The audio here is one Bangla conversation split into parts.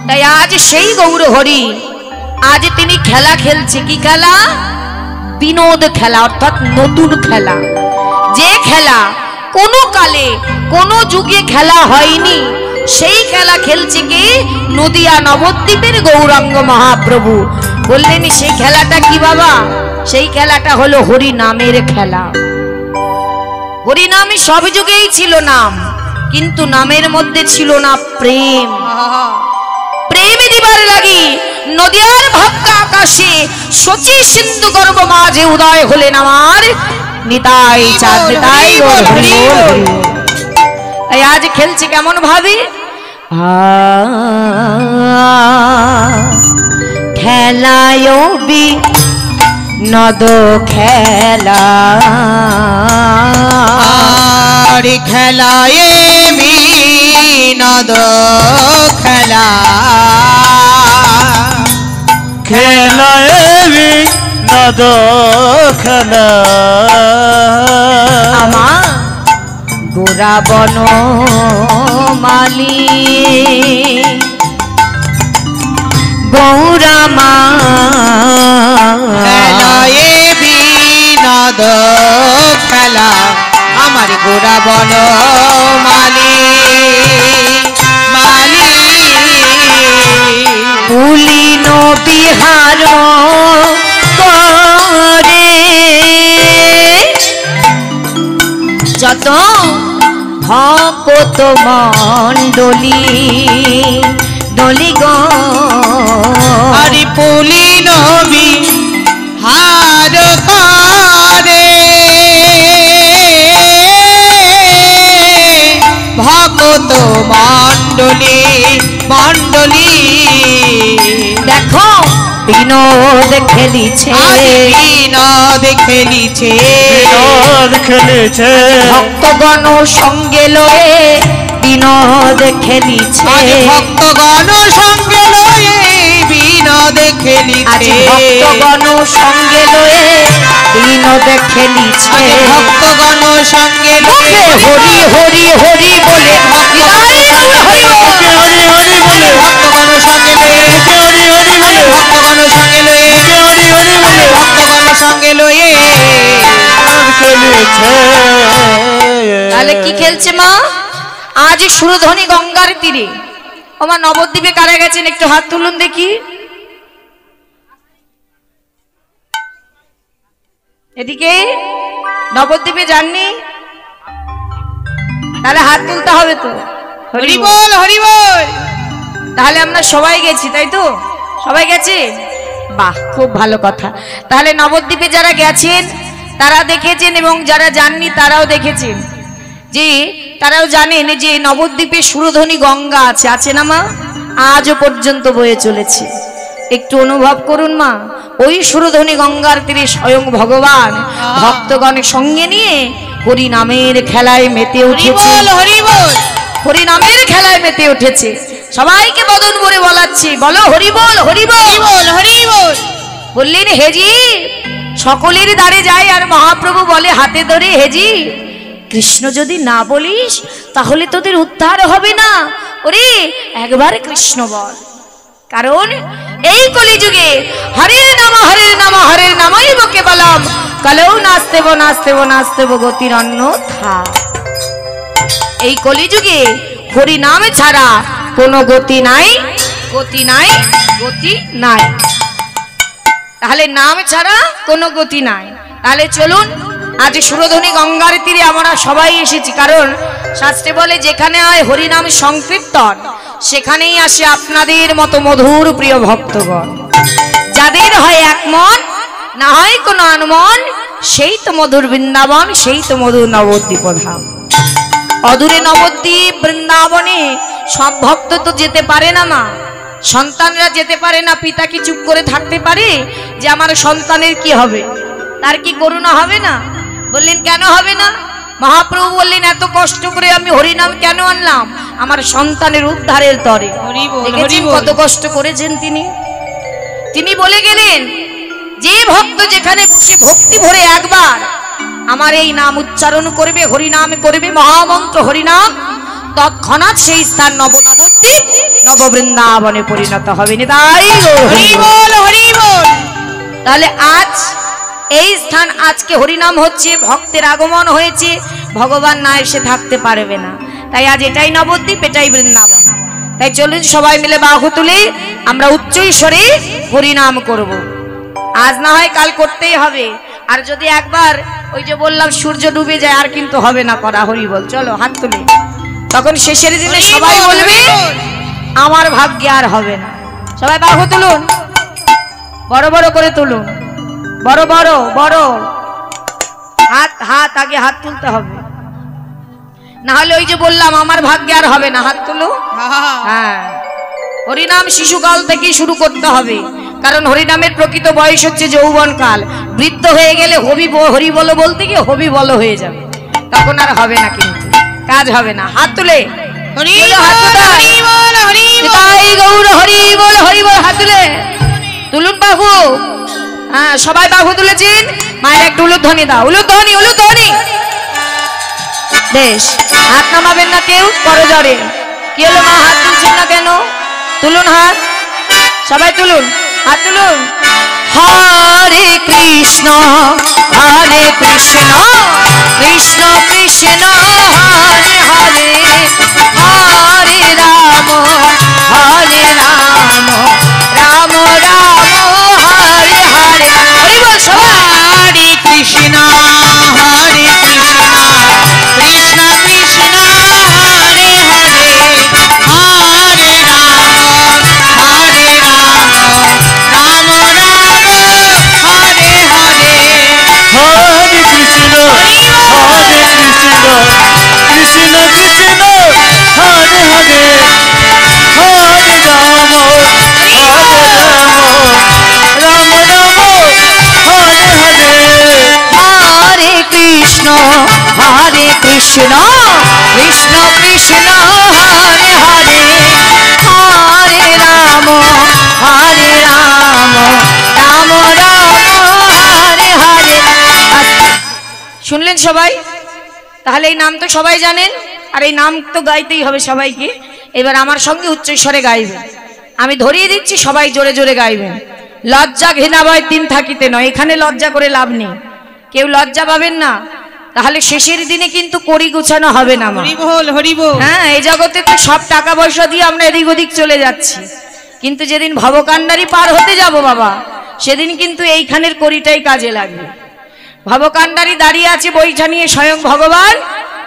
তাই আজ সেই গৌর হরি আজ তিনি খেলা খেলছে। কি খেলা? বিনোদ খেলা, অর্থাৎ নতুন খেলা। যে খেলা কোনো কালে কোনো যুগে খেলা হয়নি, সেই খেলা খেলছে কি? নদিয়া নবদ্বীপের গৌরাঙ্গ মহাপ্রভু। বললেন সেই খেলাটা কি বাবা? সেই খেলাটা হলো হরি নামের খেলা। হরি নামে সব যুগেই ছিল নাম, কিন্তু নামের মধ্যে ছিল না প্রেম। প্রেম দিবার লাগি নদিয়ার ভাবকা আকাশে শচী সিন্ধু গর্ভ মাঝে উদয় হলেন আমার নিতাই চাঁদ নিতাই গৌর হরি বল। তাই আজ খেলছে কেমন ভাবে? খেলায় বিনোদ খেলা, খেলায় বিনোদ খেলা, খেলায় বিনোদ খেলা। আমার গোরা বন মালি গৌরা মা, খেলায় বিনোদ খেলা, আমার গোরা বন মালি মালি, পুলিন বিহার করে যত ভকত মণ্ডলী ডলি গ হরি পুলিন বিহার করে ভকত মণ্ডলী মণ্ডলী। দেখো বিনোদ খেলিছে, বিনোদ খেলিছে, বিনোদ খেলেছে, ভক্তগণ সঙ্গে লয়ে বিনোদ খেলিছে, ভক্তগণ সঙ্গে লয়ে বিনোদ খেলিছে, ভক্তগণ সঙ্গে লয়ে বিনোদ খেলিছে, ভক্তগণ সঙ্গে লয়ে হরি হরি হরি বলে হরি হরি বলে, ভক্তগণ সঙ্গে লয়ে হরি হরি বলে, ভক্তগণ সঙ্গে লয়ে হরি হরি বলে, ভক্তগণ সঙ্গে লয়ে খেলেছে। তাহলে কি খেলছে মা? আজ সুরধ্বনি গঙ্গার তীরে। আমার নবদ্বীপে কারা গেছেন একটু হাত তুলুন দেখি। এদিকে নবদ্বীপে যাননি? তাহলে হাত তুলতে হবে তো। হরি বল হরি বল। তাহলে আমরা সবাই গেছি, তাই তো? সবাই গেছে? বাহ, খুব ভালো কথা। তাহলে নবদ্বীপে যারা গেছেন তারা দেখেছেন, এবং যারা যাননি তারাও দেখেছেন, যে তারাও জানেন যে নবদ্বীপে সুরধ্বনি গঙ্গা আছে, আছে না মা? আজও পর্যন্ত বয়ে চলেছে। একটু অনুভব করুন মা, ওই সুরধ্বনি গঙ্গার তীরে স্বয়ং ভগবান ভক্তগণের সঙ্গে নিয়ে হরি নামের খেলায় মেতে উঠেছে। হরি বল হরি নামের খেলায় মেতে উঠেছে। সবাইকে বদন করে বলাচ্ছে, বলো হরি বল হরি বল হরি বল। বললেন হেজি সকলের দ্বারে যায়, আর মহাপ্রভু বলে হাতে ধরে, হেজি কৃষ্ণ যদি না বলিস তাহলে তোদের উদ্ধার হবে না। ওরে একবার কৃষ্ণ বল, কারণ এই কলিযুগে হরের নাম হরের নাম হরের নামই বকে বলাম, কালেও নাচতেব নাচতেব নাচতেব গতির অন্যথা। এই কলিযুগে হরি নাম ছাড়া কোনো গতি নাই, গতি নাই, গতি নাই। তাহলে নাম ছাড়া কোনো গতি নাই। তাহলে চলুন, আজ সুরধ্বনি গঙ্গার তীরে আমরা সবাই এসেছি, কারণ শাস্ত্রে বলে যেখানে হয় হরিনাম সংকীর্তন সেখানেই আসে আপনাদের মতো মধুর প্রিয় ভক্তগণ। যাদের হয় এক মন, না হয় কোনো আনমন, সেই তো মধুর বৃন্দাবন, সেই তো মধুর নবদ্বীপ ধাম। অদূরে নবদ্বীপ বৃন্দাবনে সব ভক্ত তো যেতে পারে না মা, সন্তানরা যেতে পারে না। পিতা কি চুপ করে থাকতে পারে যে আমার সন্তানের কি হবে? তার কি করুণা হবে না? বললেন কেন হবে না? মহাপ্রভু বললেন এত কষ্ট করে আমি হরিনাম কেন আনলাম? আমার সন্তানের উদ্ধারের তরে। দেখেছেন কত কষ্ট করেছেন তিনি। তিনি বলে গেলেন যে ভক্ত যেখানে বসে ভক্তি ভরে একবার আমার এই নাম উচ্চারণ করবে, হরিনাম করবে, মহামন্ত্র হরিনাম, তৎক্ষণাৎ সেই স্থান নবদ্বীপ নববৃন্দাবনে পরিণত হবে। নিতাই গৌর হরি হরি বল। বল হরি বল। তাহলে আজ এই স্থান, আজকে হরিনাম হচ্ছে, ভক্তের আগমন হয়েছে, ভগবান না এসে থাকতে পারবে না। তাই আজ এটাই নবদ্বীপ, এটাই বৃন্দাবন। তাই চলুন সবাই মিলে বাহু তুলে আমরা উচ্চ স্বরে হরিনাম করব। আজ না হয় কাল করতেই হবে। আর যদি একবার ওই যে বললাম সূর্য ডুবে যায়, আর কিন্তু হবে না করা হরি বল। চলো হাত তুলে, তখন শেষের দিনে হরি সবাই বল, বলবে হরি বল। আমার ভাগ্যে আর হবে না। সবাই বাহু তুলুন, বড় বড় করে তুলুন, বড় বড় বড় হাত, হাত আগে হাত তুলতে হবে, না হলে ওই যে বললাম আমার ভাগ্যে আর হবে না। হাত তুলো। হ্যাঁ, হরিনাম শিশুকাল থেকেই শুরু করতে হবে, কারণ হরিনামের প্রকৃত বয়স হচ্ছে যৌবনকাল। বৃদ্ধ হয়ে গেলে হরি বলো বলতে গিয়ে হবি বলো হয়ে যাবে, তখন আর হবে না, কিন্তু কাজ হবে না। হাত তুলে হরি তুলো, হাত বল তুলে। হরি বল হরি বল। নিতাই গৌর হরি বল, হরি বল। হাত তুলে তুলুন বাহু। হ্যাঁ, সবাই বাহু তুলেছেন। মায়ের একটু উলুধ্বনি দাও, উলুধ্বনি উলুধ্বনি। বেশ, হাত নামাবেন না কেউ করজরে। কি হলো মা, হাত তুলছেন না কেন? তুলুন হাত, সবাই তুলুন, হাত তুলুন। হরে কৃষ্ণ হরে কৃষ্ণ কৃষ্ণ কৃষ্ণ হরে হরে, হরে রাম হরে রাম রাম রাম হরে হরে। হরি বল সবাই। হরে কৃষ্ণ হরে কৃষ্ণ কৃষ্ণ কৃষ্ণ হরে হরে, হরে রাম হরে রাম রাম রাম হরে হরে। হরে কৃষ্ণ হরে কৃষ্ণ কৃষ্ণ কৃষ্ণ হরে হরে, হরে রাম হরে রাম রাম রাম হরে হরে। হরে কৃষ্ণ হরে কৃষ্ণ কৃষ্ণ কৃষ্ণ হরে হরে, হরে রাম হরে রাম রাম রাম হরে হরে। শুনলেন সবাই? তাহলে এই নাম তো সবাই জানেন, আর এই নাম তো গাইতেই হবে সবাইকে। এবার আমার সঙ্গে উচ্চস্বরে গাইবেন, আমি ধরিয়ে দিচ্ছি, সবাই জোরে জোরে গাইবেন। লজ্জা ঘৃণা ভয় তিন থাকিতে নয়, এখানে লজ্জা করে লাভ নেই, কেউ লজ্জা পাবেন না, তাহলে শেষের দিনে কিন্তু কড়ি গুছানো হবে না মা। হরি বল হরি বল। হ্যাঁ, এই জগতে তো সব টাকা পয়সা দিয়ে আমরা এদিক ওদিক চলে যাচ্ছি, কিন্তু যেদিন ভবকান্ডারি পার হতে যাব বাবা, সেদিন কিন্তু এইখানের কড়িটাই কাজে লাগবে। ভবকান্ডারি দাঁড়িয়ে আছে বইটা নিয়ে, স্বয়ং ভগবান,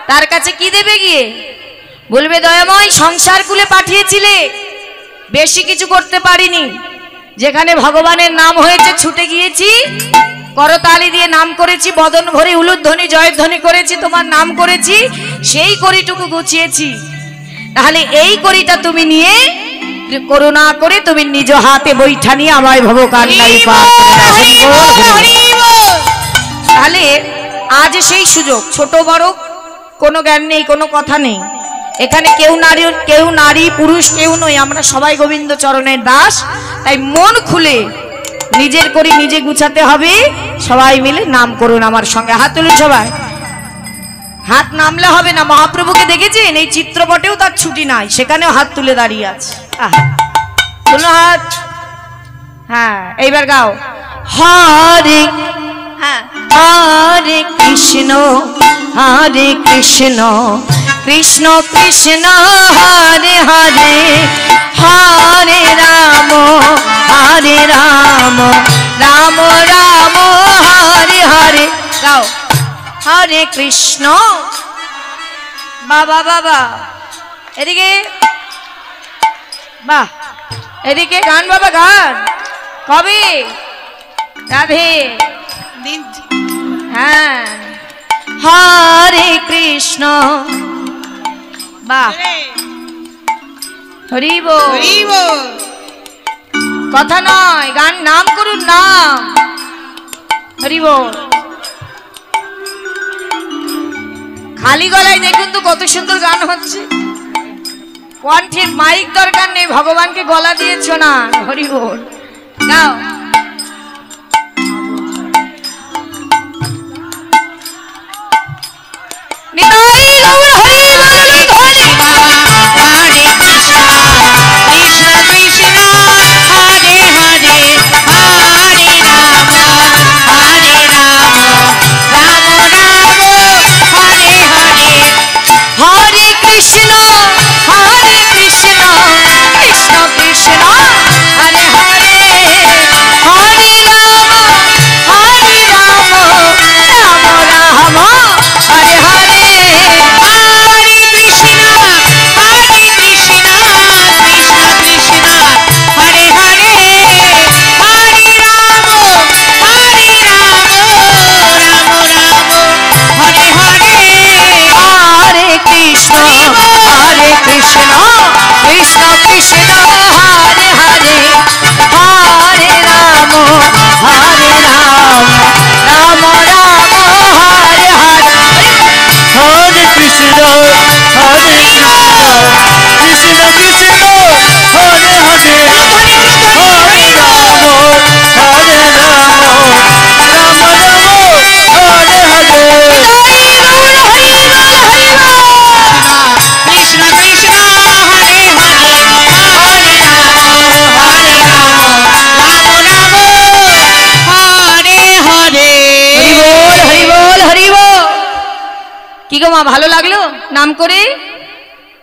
তার কাছে কি দেবে গিয়ে? বলবে দয়াময় সংসার কুলে পাঠিয়েছিলে, বেশি কিছু করতে পারিনি, যেখানে ভগবানের নাম হয়েছে ছুটে গিয়েছি, করতালি দিয়ে নাম করেছি, বদন ভরে উলুধ্বনি জয়ধ্বনি করেছি, তোমার নাম করেছি, সেই কড়িটুকু গুছিয়েছি। তাহলে এই কড়িটা তুমি নিয়ে করুণা করে তুমি নিজ হাতে বইটা নিয়ে আমায় ভবকান্ডারি পার করে দাও। হরি বল, হরি বল। তাহলে আজ সেই সুযোগ, ছোট বড় কোনো জ্ঞান নেই, কোনো কথা নেই, এখানে কেউ নারী পুরুষ কেউ নই, আমরা সবাই গোবিন্দ চরণের দাস। তাই মন খুলে নিজের করি নিজে গুছাতে হবে। সবাই মিলে নাম করুন আমার সঙ্গে, হাত তুলুন সবাই। হাত নামলে হবে না, মহাপ্রভুকে দেখেছেন এই চিত্রপটেও তার ছুটি নাই, সেখানেও হাত তুলে দাঁড়িয়ে আছে। তুলো হাত। হ্যাঁ, এইবার গাও। হরে হরে কৃষ্ণ হরে কৃষ্ণ কৃষ্ণ কৃষ্ণ হরে হরে, হরে রাম হরে রাম রাম রাম হরে হরে। গাও। হরে কৃষ্ণ। বাবা বাবা, এদিকে বাহ, এদিকে গান বাবা গান। কবে? রাধে। হ্যাঁ, হরে কৃষ্ণ। বাহ, হরি বল। হরি বল। কথা নয়, গান, নাম করুন, নাম। হরি বল। খালি গলায় দেখুন তো কত সুন্দর গান হচ্ছে, কণ্ঠের মাইক দরকার নেই, ভগবানকে গলা দিয়েছ না। হরি বল। গাও। নিতাই গৌর হরি বল। হরে কৃষ্ণ কৃষ্ণ কৃষ্ণ হরে হরে হরে রাম হরে রাম রাম রাম হরে হরে। হরে কৃষ্ণ হরে কৃষ্ণ কৃষ্ণ কৃষ্ণ হরে হরে হরে রাম হরে রাম রাম রাম হরে হরে। কৃষ্ণ কৃষ্ণ হরে হরে হরে রাম হরে রাম রাম রাম হরে হরে। হরি বল হরি বল হরি বল। কি গো মা, ভালো লাগলো নাম করে?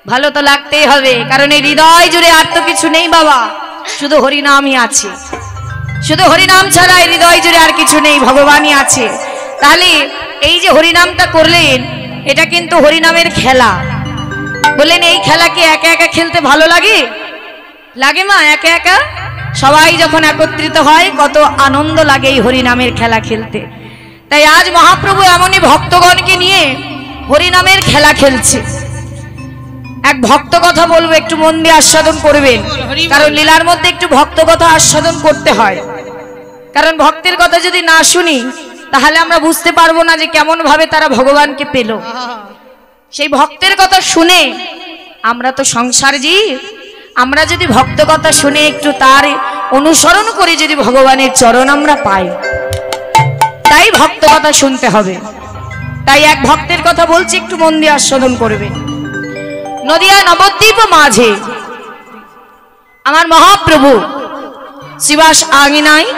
ভালো তো লাগতেই হবে, কারণ এই হৃদয় জুড়ে আর তো কিছু নেই বাবা, শুধু হরিনামই আছে। শুধু হরিনাম ছাড়া এই হৃদয় জুড়ে আর কিছু নেই, ভগবানই আছে। তাহলে এই যে হরিনামটা করলেন, এটা কিন্তু হরিনামের খেলা। বললেন এই খেলা কি একা একা খেলতে ভালো লাগে? লাগে মা একা একা? সবাই যখন একত্রিত হয় কত আনন্দ লাগে এই হরিনামের খেলা খেলতে। তাই আজ মহাপ্রভু এমনই ভক্তগণকে নিয়ে হরিনামের খেলা খেলছে। এক ভক্ত কথা বলবো, একটু মন দিয়ে আস্বাদন করবেন, কারণ লীলার মধ্যে একটু ভক্ত কথা আস্বাদন করতে হয়। কারণ ভক্তের কথা যদি না শুনি তাহলে আমরা বুঝতে পারবো না যে কেমন ভাবে তারা ভগবানকে পেল। সেই ভক্তের কথা শুনে, আমরা তো সংসার জীব, আমরা যদি ভক্ত কথা শুনে একটু তার অনুসরণ করে যদি ভগবানের চরণ আমরা পাই, তাই ভক্ত কথা শুনতে হবে। তাই এক ভক্তের কথা বলছি, একটু মন দিয়ে আস্বাদন করবেন। নদিয়া নবদ্বীপ মাঝে আমার মহাপ্রভু শিবাস আঙিনায়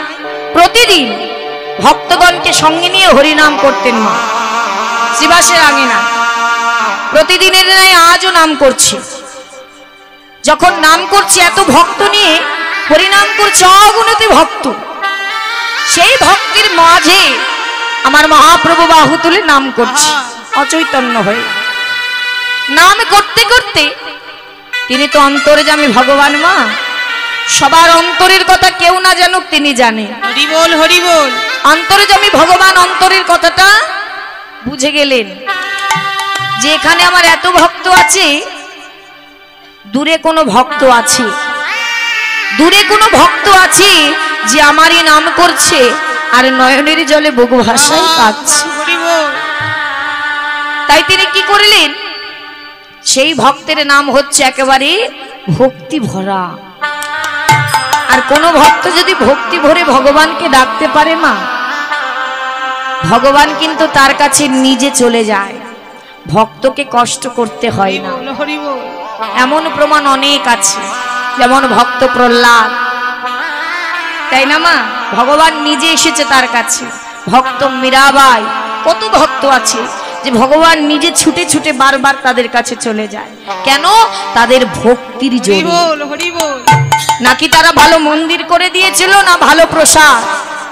প্রতিদিন ভক্তগণকে সঙ্গে নিয়ে হরিনাম করতেন। মা শিবাসের আঙিনায় প্রতিদিনের ন্যায় আজও নাম করছে। যখন নাম করছে এত ভক্ত নিয়ে হরিনাম করছে, অগণিত ভক্ত, সেই ভক্তির মাঝে আমার মহাপ্রভু বাহু তুলে নাম করছে অচৈতন্য হয়ে। নাম করতে করতে তিনি তো অন্তর্যামী ভগবান। মা সবার অন্তরের কথা কেউ না জানুক, তিনি জানে। হরি বল হরি বল। অন্তর্যামী ভগবান অন্তরের কথাটা বুঝে গেলেন যে এখানে আমার এত ভক্ত আছে, দূরে কোনো ভক্ত আছে, দূরে কোনো ভক্ত আছে যে আমারই নাম করছে আর নয়নের জলে বুক ভাষায় কাঁদছে। হরি বল। তাই তিনি কি করলেন, সেই ভক্তের নাম হচ্ছে একেবারে ভক্তি ভরা। আর কোন ভক্ত যদি ভক্তি ভরে ভগবানকে ডাকতে পারে মা, ভগবান কিন্তু তার কাছে নিজে চলে যায়, ভক্তকে কষ্ট করতে হয় না। হরি বল। এমন প্রমাণ অনেক আছে, যেমন ভক্ত প্রহ্লাদ, তাই না মা? ভগবান নিজে এসেছে তার কাছে। ভক্ত মীরাবাই, কত ভক্ত আছে যে ভগবান নিজে ছুটে ছুটে বারবার তাদের কাছে চলে যায়। কেন? তাদের ভক্তির হরি জোরে। বল হরি বল। নাকি তারা ভালো মন্দির করে দিয়েছিল, না ভালো প্রসাদ,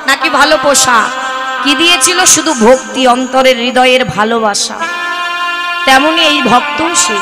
নাকি ভালো পোশাক, কি দিয়েছিল? শুধু ভক্তি, অন্তরের হৃদয়ের ভালোবাসা। তেমনি এই ভক্ত সে